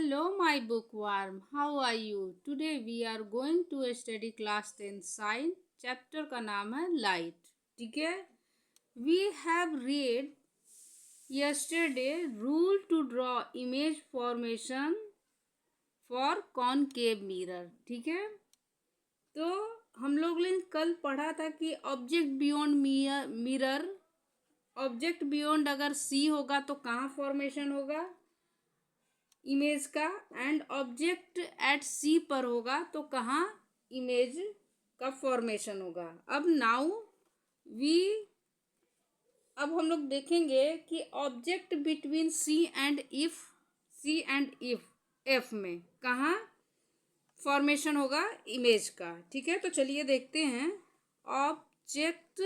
Hello, my bookworm. How are you? Today we are going to study class 10 science. Chapter का नाम है light. ठीक है. We have read yesterday rule to draw image formation for concave mirror. ठीक है. तो हम लोग ने कल पढ़ा था कि object beyond mirror, object beyond अगर सी होगा तो कहाँ फॉर्मेशन होगा इमेज का, एंड ऑब्जेक्ट एट सी पर होगा तो कहाँ इमेज का फॉर्मेशन होगा. अब हम लोग देखेंगे कि object between C and if F में कहाँ फॉर्मेशन होगा इमेज का. ठीक है, तो चलिए देखते हैं. Object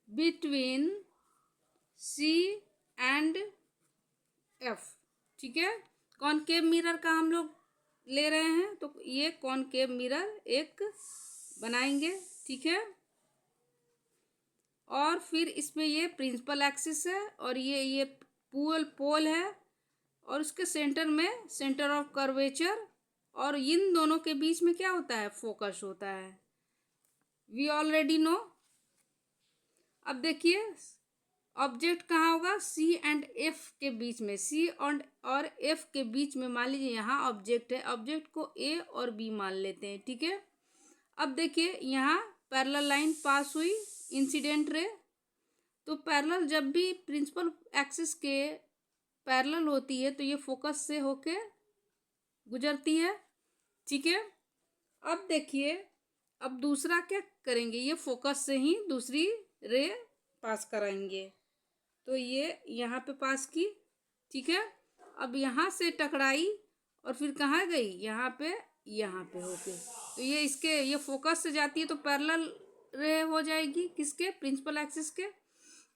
between C and F. ठीक है, कॉनकेव मिरर का हम लोग ले रहे हैं, तो ये कॉनकेव मिरर एक बनाएंगे. ठीक है, और फिर इसमें ये प्रिंसिपल एक्सिस है और ये पोल है, और उसके सेंटर में सेंटर ऑफ कर्वेचर, और इन दोनों के बीच में क्या होता है, फोकस होता है. We already know. अब देखिए ऑब्जेक्ट कहाँ होगा, सी एंड एफ के बीच में. सी और एफ के बीच में मान लीजिए यहाँ ऑब्जेक्ट है, ऑब्जेक्ट को ए और बी मान लेते हैं. ठीक है, अब देखिए यहाँ पैरेलल लाइन पास हुई, इंसिडेंट रे. तो पैरेलल जब भी प्रिंसिपल एक्सिस के पैरेलल होती है तो ये फोकस से होके गुजरती है. ठीक है, अब देखिए अब दूसरा क्या करेंगे, ये फोकस से ही दूसरी रे पास कराएंगे. तो ये यहाँ पे पास की. ठीक है, अब यहाँ से टकराई और फिर कहाँ गई, यहाँ पे होके. तो ये फोकस से जाती है तो पैरेलल रे हो जाएगी किसके, प्रिंसिपल एक्सिस के.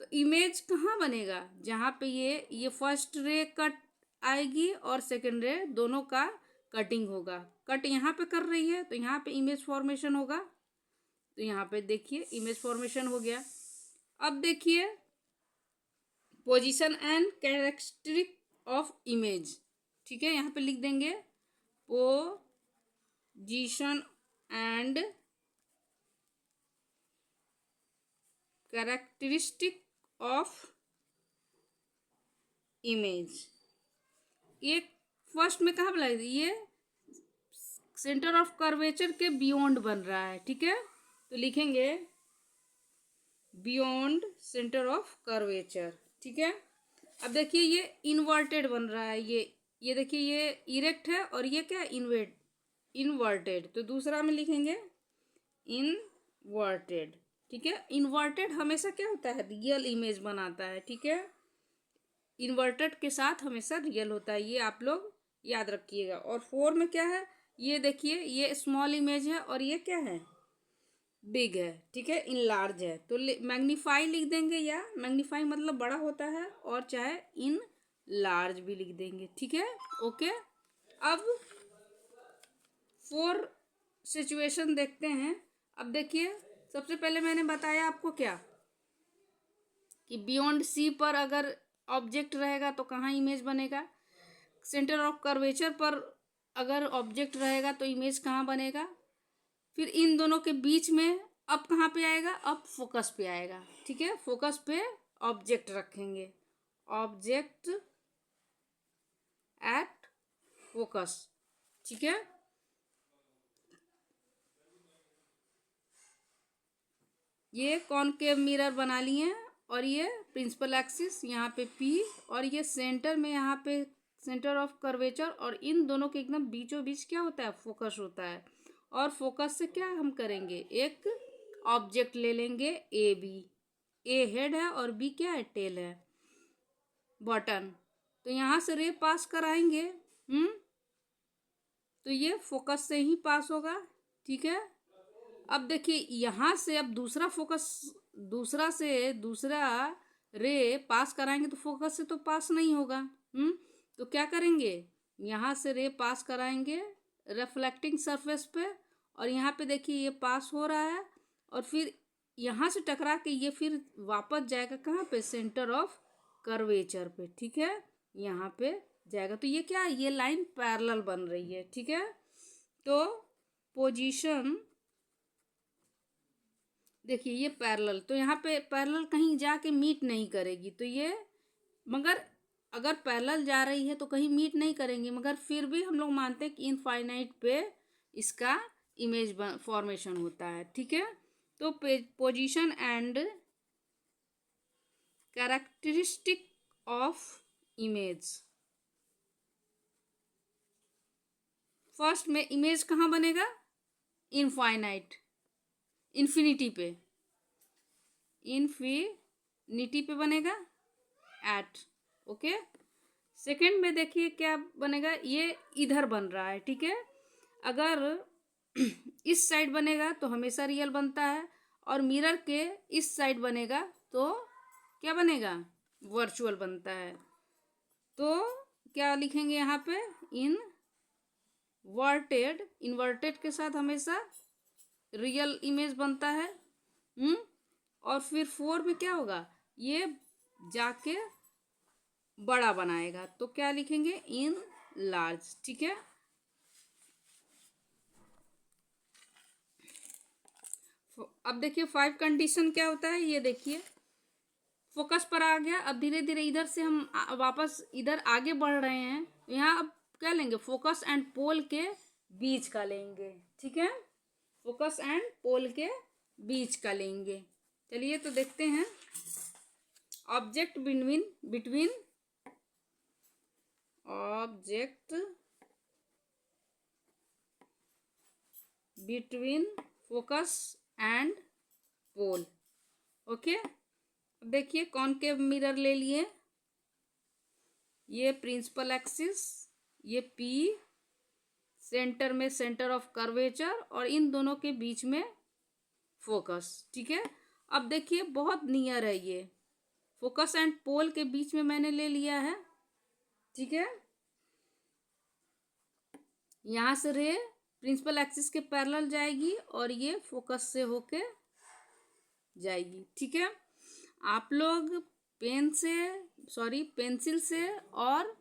तो इमेज कहाँ बनेगा, जहाँ पे ये फर्स्ट रे कट आएगी और सेकंड रे दोनों का कटिंग होगा. कट यहाँ पे कर रही है तो यहाँ पे इमेज फॉर्मेशन होगा. तो यहाँ पे देखिए इमेज फॉर्मेशन हो गया. अब देखिए position and characteristic of image. ठीक है, यहाँ पे लिख देंगे position and characteristic of image. ये फर्स्ट में कहाँ बनाई, ये सेंटर ऑफ कर्वेचर के बियॉन्ड बन रहा है. ठीक है, तो लिखेंगे बियॉन्ड सेंटर ऑफ कर्वेचर. ठीक है, अब देखिए ये इन्वर्टेड बन रहा है. ये देखिए ये इरेक्ट है और ये क्या इन्वर्टेड. तो दूसरा में लिखेंगे इन्वर्टेड. ठीक है, इन्वर्टेड हमेशा क्या होता है, रियल इमेज बनाता है. ठीक है, इन्वर्टेड के साथ हमेशा रियल होता है, ये आप लोग याद रखिएगा. और 4 में क्या है, ये देखिए ये स्मॉल इमेज है और ये क्या है, बिग है. ठीक है, इन लार्ज है. तो मैग्नीफाई लिख देंगे, या मैग्नीफाई मतलब बड़ा होता है, और चाहे इन लार्ज भी लिख देंगे. ठीक है, ओके. अब 4 सिचुएशन देखते हैं. अब देखिए सबसे पहले मैंने बताया आपको क्या, कि बियॉन्ड सी पर अगर ऑब्जेक्ट रहेगा तो कहाँ इमेज बनेगा, सेंटर ऑफ कर्वेचर पर अगर ऑब्जेक्ट रहेगा तो इमेज कहाँ बनेगा, फिर इन दोनों के बीच में अब कहाँ पे आएगा, अब फोकस पे आएगा. ठीक है, फोकस पे ऑब्जेक्ट रखेंगे, ऑब्जेक्ट एट फोकस. ठीक है, ये कॉनकेव मिरर बना लिए, और ये प्रिंसिपल एक्सिस यहाँ पे P, और ये सेंटर में यहाँ पे सेंटर ऑफ कर्वेचर, और इन दोनों के एकदम बीचों बीच क्या होता है, फोकस होता है. और फोकस से क्या हम करेंगे, एक ऑब्जेक्ट ले लेंगे ए बी. ए हेड है और बी क्या है, टेल है, बॉटम. तो यहाँ से रे पास कराएंगे. तो ये फोकस से ही पास होगा. ठीक है, अब देखिए यहाँ से अब दूसरा रे पास कराएंगे तो फोकस से तो पास नहीं होगा. तो क्या करेंगे, यहाँ से रे पास कराएंगे रिफ्लेक्टिंग सरफेस पे, और यहाँ पे देखिए ये पास हो रहा है, और फिर यहाँ से टकरा के ये फिर वापस जाएगा कहाँ पे, सेंटर ऑफ कर्वेचर पे, ठीक है, यहाँ पे जाएगा। तो ये क्या है, ये लाइन पैरेलल बन रही है, ठीक है। तो पोजीशन देखिए ये पैरेलल, तो यहाँ पे पैरेलल कहीं जाके मीट नहीं करेगी, तो ये मगर अगर पैरेलल जा रही है तो कहीं मीट नहीं करेंगी, मगर फिर भी हम लोग मानते हैं कि इनफाइनाइट पे इसका इमेज फॉर्मेशन होता है, ठीक है। तो position and characteristic of image, first में इमेज कहाँ बनेगा, इनफाइनाइट, इन्फिनिटी पे, इन्फिनिटी पे बनेगा एट, ओके। सेकंड में देखिए क्या बनेगा, ये इधर बन रहा है, ठीक है। अगर इस साइड बनेगा तो हमेशा रियल बनता है, और मिरर के इस साइड बनेगा तो क्या बनेगा, वर्चुअल बनता है। तो क्या लिखेंगे यहाँ पे, इन्वर्टेड के साथ हमेशा रियल इमेज बनता है। और फिर 4 में क्या होगा, ये जाके बड़ा बनाएगा, तो क्या लिखेंगे, इन लार्ज, ठीक है। अब देखिए 5 कंडीशन क्या होता है, ये देखिए फोकस पर आ गया। अब धीरे धीरे इधर से हम वापस इधर आगे बढ़ रहे हैं, यहाँ अब क्या लेंगे, फोकस एंड पोल के बीच का लेंगे, ठीक है, फोकस एंड पोल के बीच का लेंगे। चलिए तो देखते हैं, object between object between focus and pole, okay. देखिए कॉनकेव मिरर ले लिए, ये प्रिंसिपल एक्सिस, ये पी, सेंटर में सेंटर ऑफ कर्वेचर, और इन दोनों के बीच में फोकस, ठीक है। अब देखिए बहुत नियर है, ये फोकस एंड पोल के बीच में मैंने ले लिया है, ठीक है। यहाँ से रे प्रिंसिपल एक्सिस के पैरेलल जाएगी और ये फोकस से होके जाएगी, ठीक है। आप लोग पेंसिल से और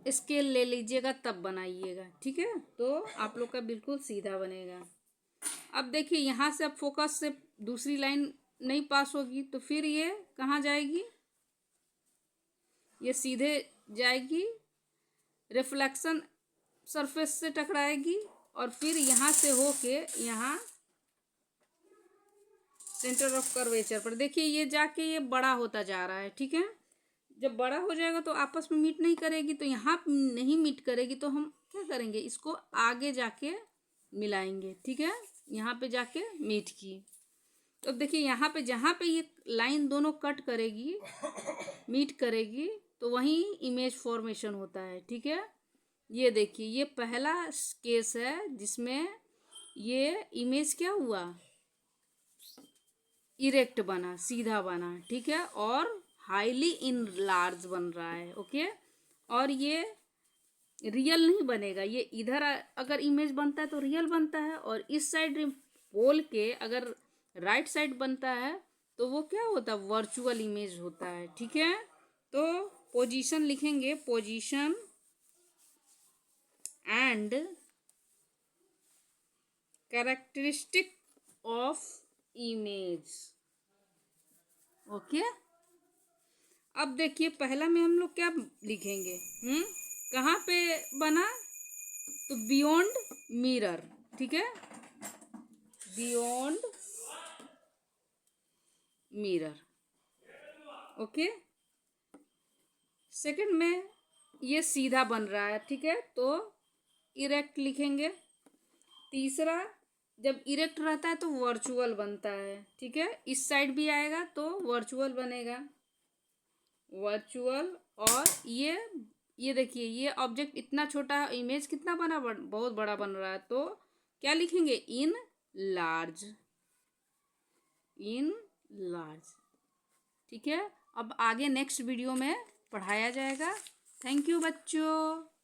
स्केल ले लीजिएगा तब बनाइएगा, ठीक है, तो आप लोग का बिल्कुल सीधा बनेगा। अब देखिए यहाँ से अब फोकस से दूसरी लाइन नहीं पास होगी, तो फिर ये कहाँ जाएगी, ये सीधे जाएगी, रिफ्लेक्शन सरफेस से टकराएगी, और फिर यहाँ से होके यहाँ सेंटर ऑफ कर्वेचर पर, देखिए ये जाके ये बड़ा होता जा रहा है, ठीक है। जब बड़ा हो जाएगा तो आपस में मीट नहीं करेगी, तो यहाँ नहीं मीट करेगी, तो हम क्या करेंगे, इसको आगे जाके मिलाएंगे, ठीक है, यहाँ पे जाके मीट की। तो अब देखिए यहाँ पे जहाँ पे ये लाइन दोनों कट करेगी, मीट करेगी, तो वहीं इमेज फॉर्मेशन होता है, ठीक है। ये देखिए ये पहला केस है जिसमें ये इमेज क्या हुआ, इरेक्ट बना, सीधा बना, ठीक है, और हाईली इन लार्ज बन रहा है, ओके। और ये रियल नहीं बनेगा, ये इधर अगर इमेज बनता है तो रियल बनता है, और इस साइड पोल के अगर राइट साइड बनता है तो वो क्या होता है, वर्चुअल इमेज होता है, ठीक है। तो पोजीशन लिखेंगे, position and characteristic of image, okay. अब देखिए पहला में हम लोग क्या लिखेंगे, कहाँ पे बना, तो बियॉन्ड मिरर, ठीक है, बियॉन्ड मिरर, ओके। सेकंड में ये सीधा बन रहा है, ठीक है, तो इरेक्ट लिखेंगे। तीसरा, जब इरेक्ट रहता है तो वर्चुअल बनता है, ठीक है, इस साइड भी आएगा तो वर्चुअल बनेगा, वर्चुअल। और ये देखिए ये ऑब्जेक्ट इतना छोटा है, इमेज कितना बना, बहुत बड़ा बन रहा है, तो क्या लिखेंगे, इन लार्ज, ठीक है। अब आगे नेक्स्ट वीडियो में पढ़ाया जाएगा। थैंक यू बच्चों।